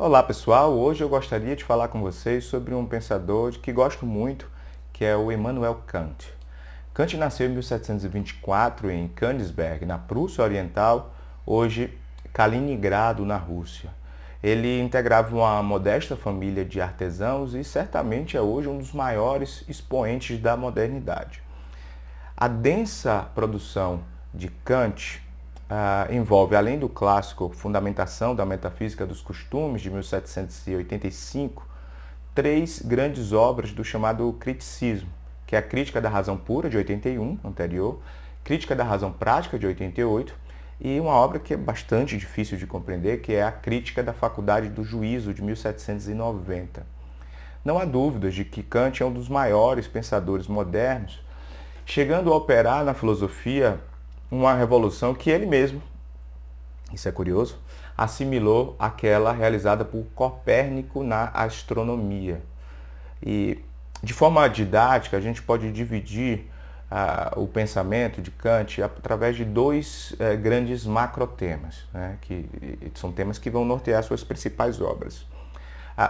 Olá pessoal, hoje eu gostaria de falar com vocês sobre um pensador que gosto muito, que é o Immanuel Kant. Kant nasceu em 1724 em Königsberg, na Prússia Oriental, hoje Kaliningrado, na Rússia. Ele integrava uma modesta família de artesãos e certamente é hoje um dos maiores expoentes da modernidade. A densa produção de Kant envolve, além do clássico Fundamentação da Metafísica dos Costumes, de 1785, três grandes obras do chamado criticismo, que é a Crítica da Razão Pura, de 81, anterior, Crítica da Razão Prática, de 88, e uma obra que é bastante difícil de compreender, que é a Crítica da Faculdade do Juízo, de 1790. Não há dúvidas de que Kant é um dos maiores pensadores modernos, chegando a operar na filosofia uma revolução que ele mesmo, isso é curioso, assimilou àquela realizada por Copérnico na astronomia. E de forma didática, a gente pode dividir o pensamento de Kant através de dois grandes macrotemas, né, que são temas que vão nortear suas principais obras.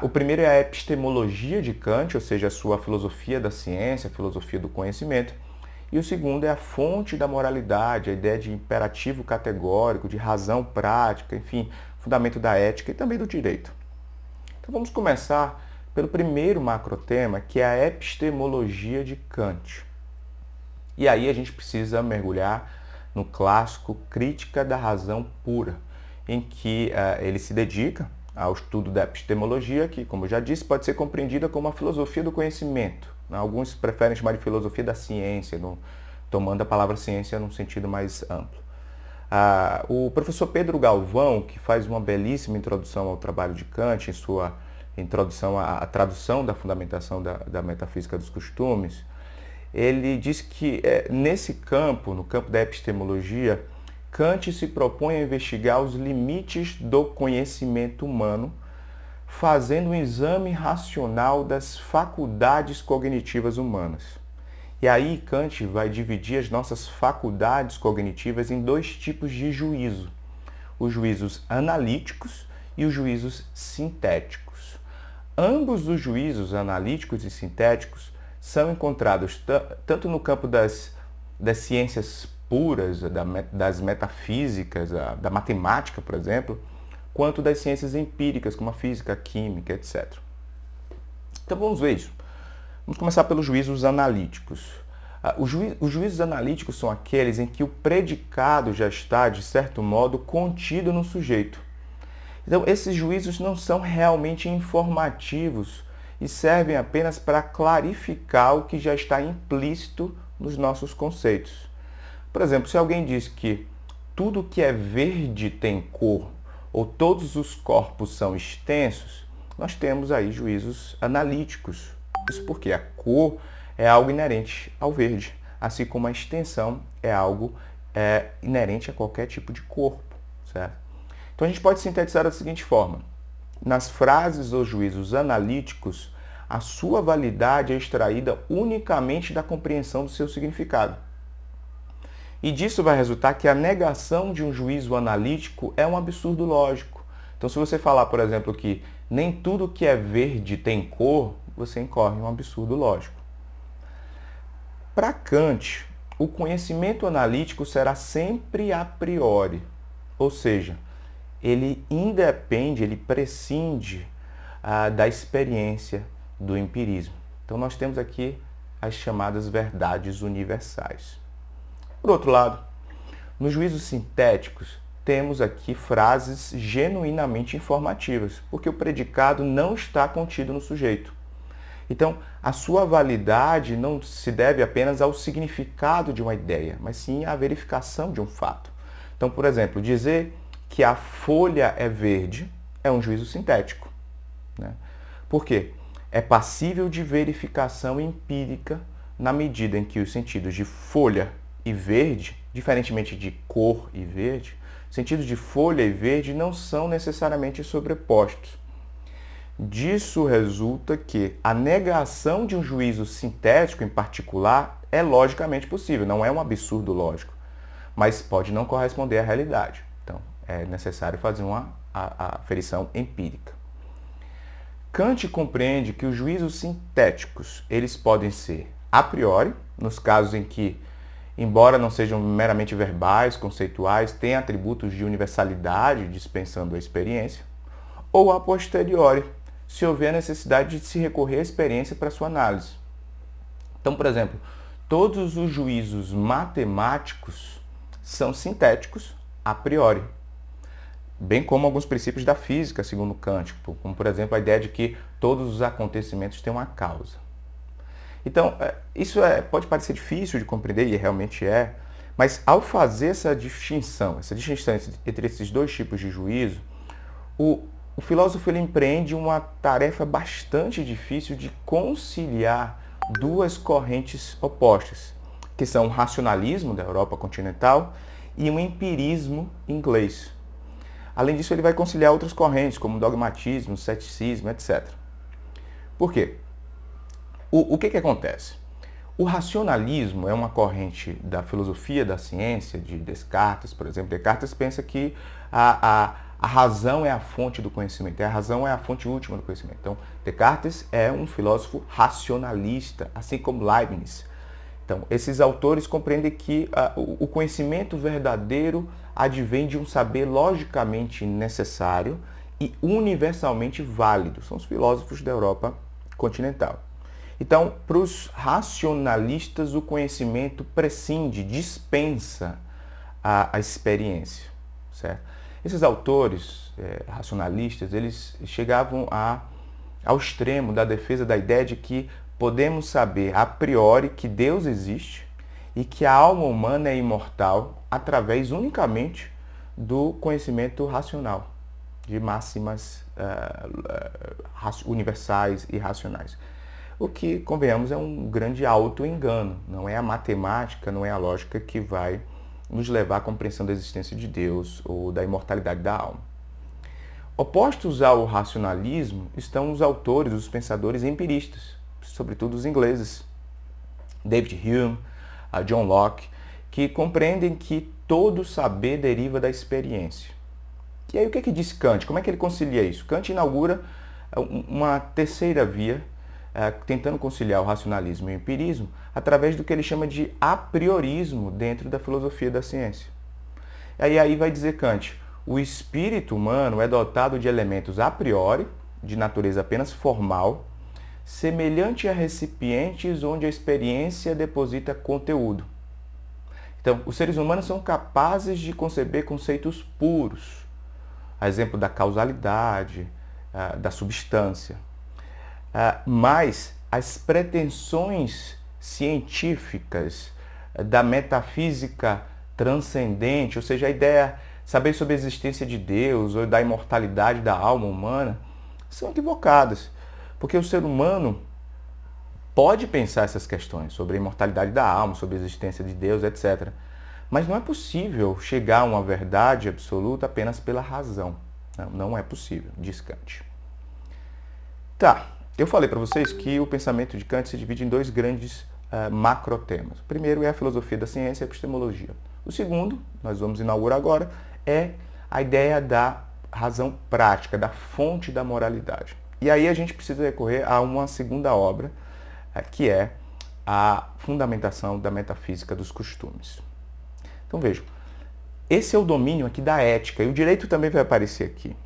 O primeiro é a epistemologia de Kant, ou seja, a sua filosofia da ciência, a filosofia do conhecimento. E o segundo é a fonte da moralidade, a ideia de imperativo categórico, de razão prática, enfim, fundamento da ética e também do direito. Então vamos começar pelo primeiro macrotema, que é a epistemologia de Kant. E aí a gente precisa mergulhar no clássico Crítica da Razão Pura, em que ele se dedica ao estudo da epistemologia, que, como eu já disse, pode ser compreendida como a filosofia do conhecimento. Alguns preferem chamar de filosofia da ciência, tomando a palavra ciência num sentido mais amplo. O professor Pedro Galvão, que faz uma belíssima introdução ao trabalho de Kant, em sua introdução à tradução da fundamentação da metafísica dos costumes, ele diz que nesse campo, no campo da epistemologia, Kant se propõe a investigar os limites do conhecimento humano, fazendo um exame racional das faculdades cognitivas humanas. E aí Kant vai dividir as nossas faculdades cognitivas em dois tipos de juízo: os juízos analíticos e os juízos sintéticos. Ambos os juízos analíticos e sintéticos são encontrados tanto no campo das ciências puras, das metafísicas, da matemática, por exemplo, quanto das ciências empíricas, como a física, a química, etc. Então vamos ver isso. Vamos começar pelos juízos analíticos. Os juízos analíticos são aqueles em que o predicado já está, de certo modo, contido no sujeito. Então esses juízos não são realmente informativos e servem apenas para clarificar o que já está implícito nos nossos conceitos. Por exemplo, se alguém diz que tudo que é verde tem cor, ou todos os corpos são extensos, nós temos aí juízos analíticos. Isso porque a cor é algo inerente ao verde, assim como a extensão é algo inerente a qualquer tipo de corpo, certo? Então a gente pode sintetizar da seguinte forma: nas frases ou juízos analíticos, a sua validade é extraída unicamente da compreensão do seu significado. E disso vai resultar que a negação de um juízo analítico é um absurdo lógico. Então, se você falar, por exemplo, que nem tudo que é verde tem cor, você incorre em um absurdo lógico. Para Kant, o conhecimento analítico será sempre a priori, ou seja, ele independe, ele prescinde da experiência, do empirismo. Então, nós temos aqui as chamadas verdades universais. Por outro lado, nos juízos sintéticos, temos aqui frases genuinamente informativas, porque o predicado não está contido no sujeito. Então, a sua validade não se deve apenas ao significado de uma ideia, mas sim à verificação de um fato. Então, por exemplo, dizer que a folha é verde é um juízo sintético, né? Por quê? É passível de verificação empírica na medida em que os sentidos de folha e verde, diferentemente de cor e verde, os sentidos de folha e verde não são necessariamente sobrepostos. Disso resulta que a negação de um juízo sintético em particular é logicamente possível, não é um absurdo lógico, mas pode não corresponder à realidade. Então, é necessário fazer uma aferição empírica. Kant compreende que os juízos sintéticos, eles podem ser a priori, nos casos em que, embora não sejam meramente verbais, conceituais, têm atributos de universalidade dispensando a experiência, ou a posteriori, se houver a necessidade de se recorrer à experiência para sua análise. Então, por exemplo, todos os juízos matemáticos são sintéticos a priori, bem como alguns princípios da física, segundo Kant, como, por exemplo, a ideia de que todos os acontecimentos têm uma causa. Então, isso pode parecer difícil de compreender, e realmente é, mas ao fazer essa distinção entre esses dois tipos de juízo, o filósofo ele empreende uma tarefa bastante difícil de conciliar duas correntes opostas, que são o racionalismo da Europa continental e o empirismo inglês. Além disso, ele vai conciliar outras correntes, como o dogmatismo, o ceticismo, etc. Por quê? O que acontece? O racionalismo é uma corrente da filosofia da ciência, de Descartes, por exemplo. Descartes pensa que a razão é a fonte do conhecimento, a razão é a fonte última do conhecimento. Então, Descartes é um filósofo racionalista, assim como Leibniz. Então, esses autores compreendem que o conhecimento verdadeiro advém de um saber logicamente necessário e universalmente válido. São os filósofos da Europa continental. Então, para os racionalistas, o conhecimento prescinde, dispensa a experiência, certo? Esses autores racionalistas, eles chegavam ao extremo da defesa da ideia de que podemos saber a priori que Deus existe e que a alma humana é imortal através unicamente do conhecimento racional, de máximas universais e racionais. O que, convenhamos, é um grande auto-engano. Não é a matemática, não é a lógica que vai nos levar à compreensão da existência de Deus ou da imortalidade da alma. Opostos ao racionalismo estão os autores, os pensadores empiristas, sobretudo os ingleses, David Hume, John Locke, que compreendem que todo saber deriva da experiência. E aí o que diz Kant? Como é que ele concilia isso? Kant inaugura uma terceira via, tentando conciliar o racionalismo e o empirismo, através do que ele chama de a priorismo dentro da filosofia da ciência. E aí vai dizer Kant, o espírito humano é dotado de elementos a priori, de natureza apenas formal, semelhante a recipientes onde a experiência deposita conteúdo. Então, os seres humanos são capazes de conceber conceitos puros, a exemplo da causalidade, da substância. Mas as pretensões científicas da metafísica transcendente, ou seja, a ideia de saber sobre a existência de Deus ou da imortalidade da alma humana, são equivocadas. Porque o ser humano pode pensar essas questões sobre a imortalidade da alma, sobre a existência de Deus, etc. Mas não é possível chegar a uma verdade absoluta apenas pela razão. Não é possível, diz Kant. Tá, eu falei para vocês que o pensamento de Kant se divide em dois grandes macrotemas. O primeiro é a filosofia da ciência e a epistemologia. O segundo, nós vamos inaugurar agora, é a ideia da razão prática, da fonte da moralidade. E aí a gente precisa recorrer a uma segunda obra, que é a fundamentação da metafísica dos costumes. Então vejam, esse é o domínio aqui da ética, e o direito também vai aparecer aqui.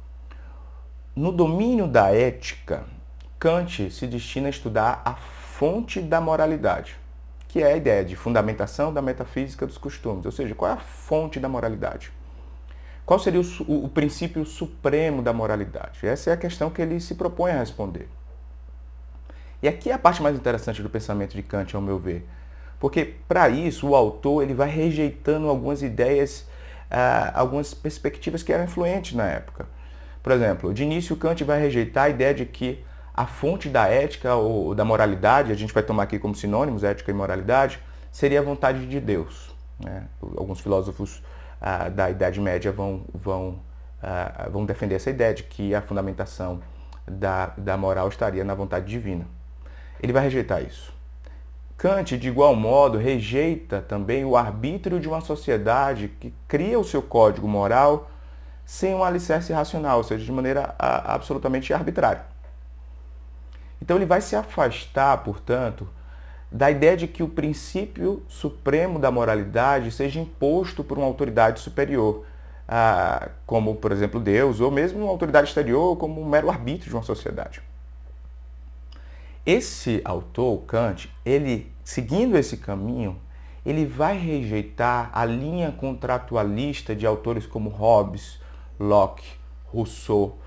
No domínio da ética, Kant se destina a estudar a fonte da moralidade, que é a ideia de fundamentação da metafísica dos costumes, ou seja, qual é a fonte da moralidade? Qual seria o princípio supremo da moralidade? Essa é a questão que ele se propõe a responder. E aqui é a parte mais interessante do pensamento de Kant, ao meu ver. Porque, para isso, o autor ele vai rejeitando algumas ideias, algumas perspectivas que eram influentes na época. Por exemplo, de início, Kant vai rejeitar a ideia de que a fonte da ética ou da moralidade, a gente vai tomar aqui como sinônimos, ética e moralidade, seria a vontade de Deus. Né? Alguns filósofos da Idade Média vão defender essa ideia de que a fundamentação da moral estaria na vontade divina. Ele vai rejeitar isso. Kant, de igual modo, rejeita também o arbítrio de uma sociedade que cria o seu código moral sem um alicerce racional, ou seja, de maneira absolutamente arbitrária. Então ele vai se afastar, portanto, da ideia de que o princípio supremo da moralidade seja imposto por uma autoridade superior, como, por exemplo, Deus, ou mesmo uma autoridade exterior, como um mero arbítrio de uma sociedade. Esse autor, Kant, ele, seguindo esse caminho, ele vai rejeitar a linha contratualista de autores como Hobbes, Locke, Rousseau.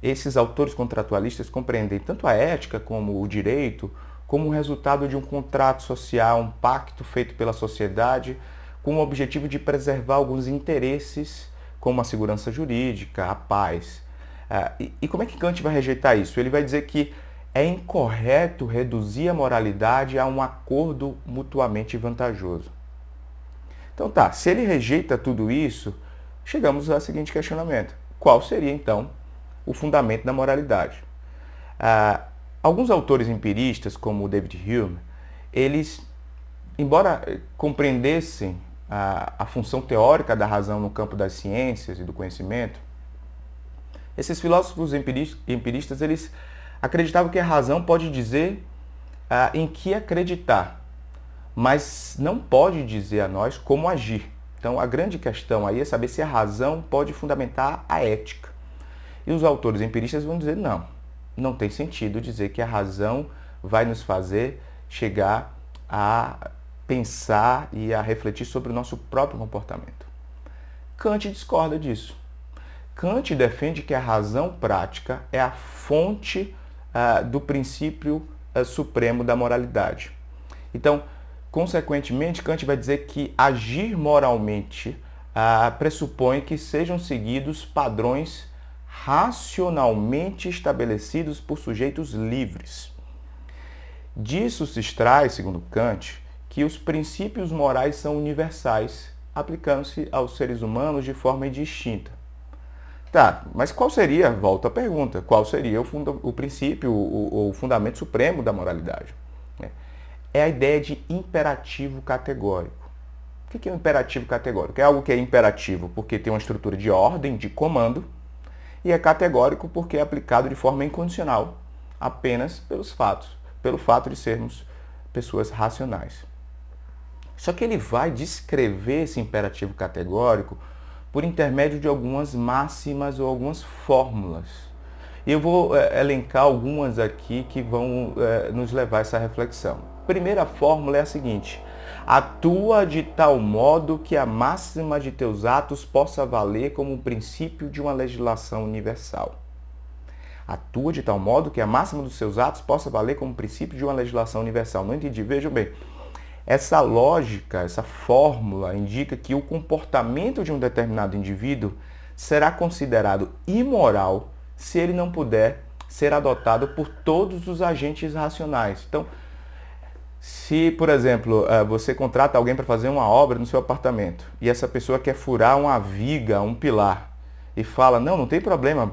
Esses autores contratualistas compreendem tanto a ética como o direito como o resultado de um contrato social, um pacto feito pela sociedade com o objetivo de preservar alguns interesses, como a segurança jurídica, a paz. E como é que Kant vai rejeitar isso? Ele vai dizer que é incorreto reduzir a moralidade a um acordo mutuamente vantajoso. Então tá, se ele rejeita tudo isso, chegamos ao seguinte questionamento. Qual seria então o fundamento da moralidade? Alguns autores empiristas, como David Hume, eles, embora compreendessem a função teórica da razão no campo das ciências e do conhecimento, esses filósofos empiristas, eles acreditavam que a razão pode dizer em que acreditar, mas não pode dizer a nós como agir. Então a grande questão aí é saber se a razão pode fundamentar a ética. E os autores empiristas vão dizer não tem sentido dizer que a razão vai nos fazer chegar a pensar e a refletir sobre o nosso próprio comportamento. Kant discorda disso. Kant defende que a razão prática é a fonte do princípio supremo da moralidade. Então, consequentemente, Kant vai dizer que agir moralmente pressupõe que sejam seguidos padrões racionalmente estabelecidos por sujeitos livres. Disso se extrai, segundo Kant, que os princípios morais são universais, aplicando-se aos seres humanos de forma indistinta. Tá, mas qual seria, volto à pergunta, qual seria o princípio, o fundamento supremo da moralidade? É a ideia de imperativo categórico. O que é um imperativo categórico? É algo que é imperativo porque tem uma estrutura de ordem, de comando, e é categórico porque é aplicado de forma incondicional, apenas pelo fato de sermos pessoas racionais. Só que ele vai descrever esse imperativo categórico por intermédio de algumas máximas ou algumas fórmulas. E eu vou elencar algumas aqui que vão nos levar a essa reflexão. A primeira fórmula é a seguinte: atua de tal modo que a máxima de teus atos possa valer como um princípio de uma legislação universal. Atua de tal modo que a máxima dos seus atos possa valer como princípio de uma legislação universal. Não entendi, vejam bem. Essa lógica, essa fórmula indica que o comportamento de um determinado indivíduo será considerado imoral se ele não puder ser adotado por todos os agentes racionais. Então, se, por exemplo, você contrata alguém para fazer uma obra no seu apartamento e essa pessoa quer furar uma viga, um pilar, e fala, não tem problema,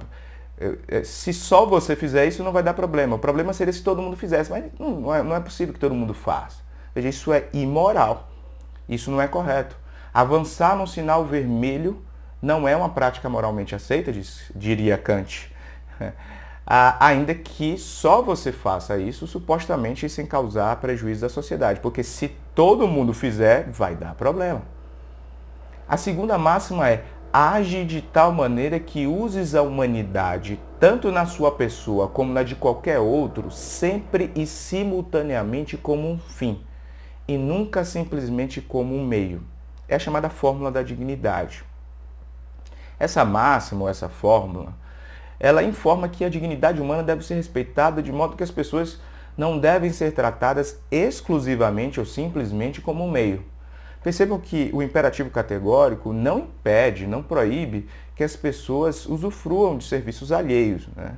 se só você fizer isso não vai dar problema, o problema seria se todo mundo fizesse, mas não é possível que todo mundo faça. Veja, isso é imoral, isso não é correto. Avançar num sinal vermelho não é uma prática moralmente aceita, diria Kant. Ainda que só você faça isso, supostamente sem causar prejuízo à sociedade, porque se todo mundo fizer, vai dar problema. A segunda máxima é: age de tal maneira que uses a humanidade, tanto na sua pessoa como na de qualquer outro, sempre e simultaneamente como um fim, e nunca simplesmente como um meio. É a chamada fórmula da dignidade. Essa máxima, ou essa fórmula, ela informa que a dignidade humana deve ser respeitada de modo que as pessoas não devem ser tratadas exclusivamente ou simplesmente como um meio. Percebam que o imperativo categórico não impede, não proíbe que as pessoas usufruam de serviços alheios, né?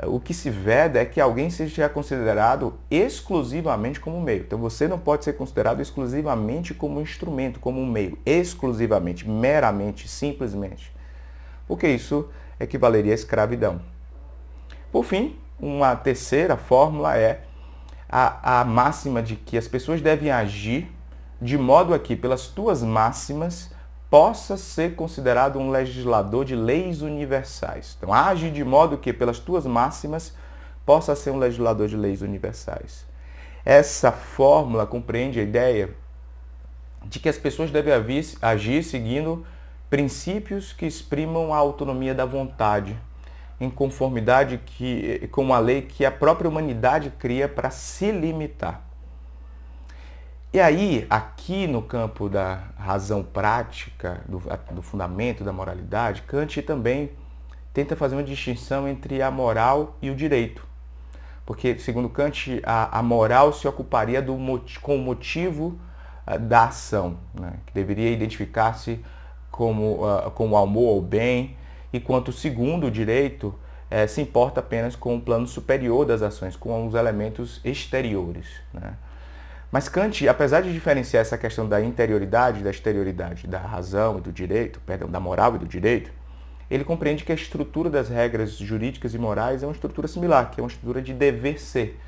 O que se veda é que alguém seja considerado exclusivamente como um meio. Então você não pode ser considerado exclusivamente como um instrumento, como um meio, exclusivamente, meramente, simplesmente. Porque isso equivaleria à escravidão. Por fim, uma terceira fórmula é a máxima de que as pessoas devem agir de modo a que, pelas tuas máximas, possa ser considerado um legislador de leis universais. Então, age de modo que, pelas tuas máximas, possa ser um legislador de leis universais. Essa fórmula compreende a ideia de que as pessoas devem agir seguindo princípios que exprimam a autonomia da vontade, em conformidade com a lei que a própria humanidade cria para se limitar. E aí, aqui no campo da razão prática, do fundamento da moralidade, Kant também tenta fazer uma distinção entre a moral e o direito. Porque, segundo Kant, a moral se ocuparia com o motivo da ação, né? Que deveria identificar-se como o amor ao bem, enquanto segundo o direito se importa apenas com o plano superior das ações, com os elementos exteriores, né? Mas Kant, apesar de diferenciar essa questão da interioridade e da exterioridade, da razão e do direito, perdão, da moral e do direito, ele compreende que a estrutura das regras jurídicas e morais é uma estrutura similar, que é uma estrutura de dever ser,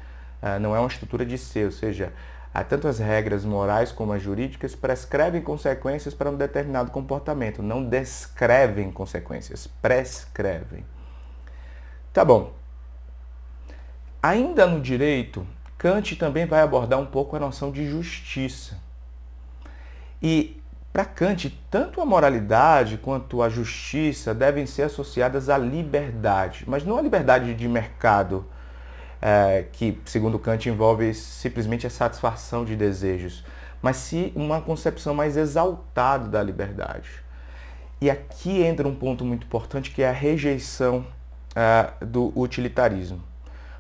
não é uma estrutura de ser, ou seja, tanto as regras morais como as jurídicas prescrevem consequências para um determinado comportamento, não descrevem consequências, prescrevem. Tá bom. Ainda no direito, Kant também vai abordar um pouco a noção de justiça. E para Kant, tanto a moralidade quanto a justiça devem ser associadas à liberdade, mas não à liberdade de mercado, que, segundo Kant, envolve simplesmente a satisfação de desejos, mas sim uma concepção mais exaltada da liberdade. E aqui entra um ponto muito importante, que é a rejeição do utilitarismo.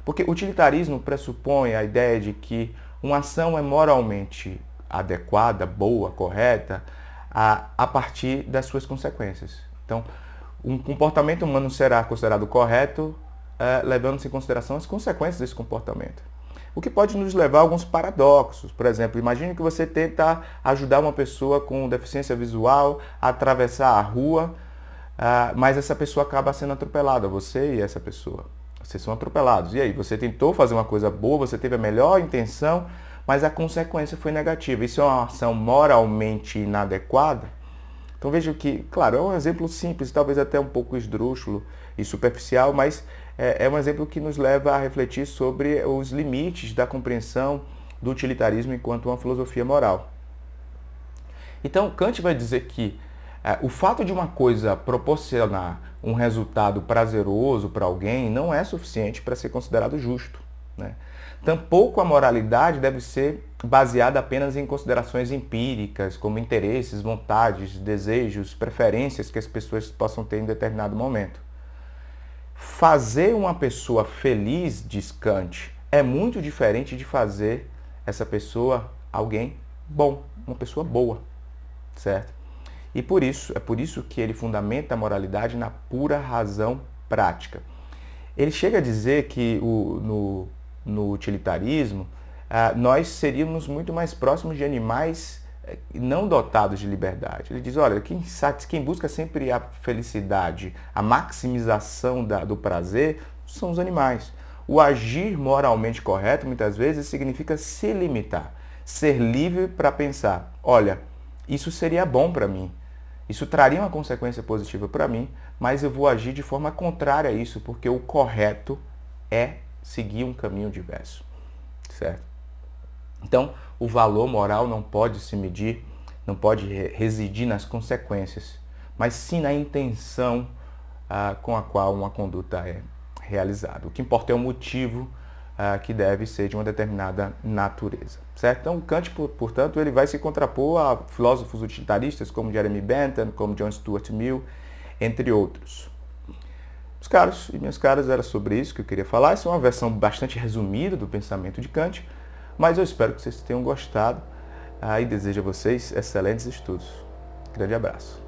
Porque o utilitarismo pressupõe a ideia de que uma ação é moralmente adequada, boa, correta, a partir das suas consequências. Então, um comportamento humano será considerado correto levando-se em consideração as consequências desse comportamento. O que pode nos levar a alguns paradoxos. Por exemplo, imagine que você tenta ajudar uma pessoa com deficiência visual a atravessar a rua, mas essa pessoa acaba sendo atropelada, você e essa pessoa. Vocês são atropelados. E aí, você tentou fazer uma coisa boa, você teve a melhor intenção, mas a consequência foi negativa. Isso é uma ação moralmente inadequada? Então veja que, claro, é um exemplo simples, talvez até um pouco esdrúxulo e superficial, mas é um exemplo que nos leva a refletir sobre os limites da compreensão do utilitarismo enquanto uma filosofia moral. Então, Kant vai dizer que o fato de uma coisa proporcionar um resultado prazeroso para alguém não é suficiente para ser considerado justo, né? Tampouco a moralidade deve ser baseada apenas em considerações empíricas, como interesses, vontades, desejos, preferências que as pessoas possam ter em determinado momento. Fazer uma pessoa feliz, diz Kant, é muito diferente de fazer essa pessoa alguém bom, uma pessoa boa, certo? E é por isso que ele fundamenta a moralidade na pura razão prática. Ele chega a dizer que no utilitarismo, nós seríamos muito mais próximos de animais não dotados de liberdade. Ele diz, olha, quem busca sempre a felicidade, a maximização do prazer, são os animais. O agir moralmente correto, muitas vezes, significa se limitar, ser livre para pensar, olha, isso seria bom para mim, isso traria uma consequência positiva para mim, mas eu vou agir de forma contrária a isso, porque o correto é seguir um caminho diverso, certo? Então, o valor moral não pode se medir, não pode residir nas consequências, mas sim na intenção com a qual uma conduta é realizada. O que importa é o motivo que deve ser de uma determinada natureza, certo? Então, Kant, portanto, ele vai se contrapor a filósofos utilitaristas como Jeremy Bentham, como John Stuart Mill, entre outros. Meus caros e minhas caras, era sobre isso que eu queria falar. Essa é uma versão bastante resumida do pensamento de Kant, mas eu espero que vocês tenham gostado e desejo a vocês excelentes estudos. Grande abraço.